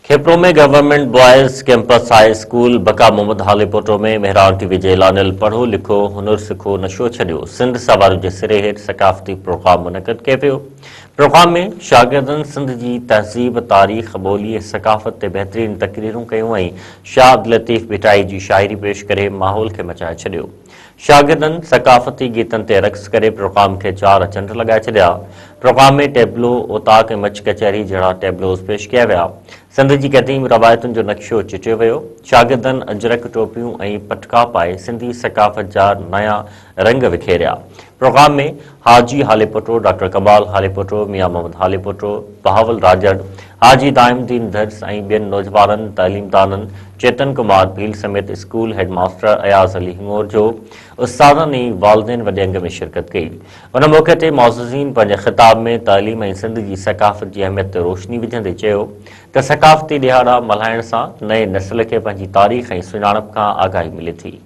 खेपरो में government boys campus high school बका मोहम्मद हालीपोटो में मेहरान टीवी जे लानिल पढ़ो लिखो हुनर सिखो नशो छॾियो सिंध सवार जे सिरे हेठि सकाफ़ती प्रोग्राम मुनक़िद कयो पियो। प्रोग्राम में शागिर्दनि सिंध जी तहज़ीब तारीख़ ॿोली ऐं सकाफ़त ते बहितरीन तक़रीरूं कयूं ऐं शाह अब्दुल लतीफ़ भिटाई जी शाइरी पेश करे माहौल खे मचाए छॾियो। शागिर्दनि सकाफ़ती गीतनि ते रक़्स करे प्रोग्राम खे चार चंड लगाए छॾिया। प्रोग्राम में टेबलो ओताक ऐं मच कचहरी जहिड़ा टेबलोज़ पेश कया विया। सिंध जी क़दीम रवायतुनि जो नक्शो चिटियो वियो। शागिर्दनि अजरक टोपियूं ऐं पटका पाए सिंधी सकाफ़त जा नया रंग विखेरिया। प्रोग्राम में हाजी हालीपोटो, डॉक्टर कमाल हालीपोटो, मियां मोहम्मद हालीपोटो, बहावल राजड़, हाजी दाइमुद्दीन दर्स ऐं ॿियनि नौजवाननि तइलीमदाननि चेतन कुमार भील समेत स्कूल हेडमास्टर अयाज़ अली हिंगोर जो उस्तादनि ऐं वालिदैन वॾे अंग में शिरकत कई। उन मौक़े ते मौज़ूज़ीन पंहिंजे ख़िताब में तइलीम ऐं सिंध जी सकाफ़त जी अहमियत ते रोशनी विझंदे चयो त सकाफ़ती ॾिहाड़ा मल्हाइण सां नए नस्ल खे पंहिंजी तारीख़ ऐं सुञाणप खां आगाही मिले थी।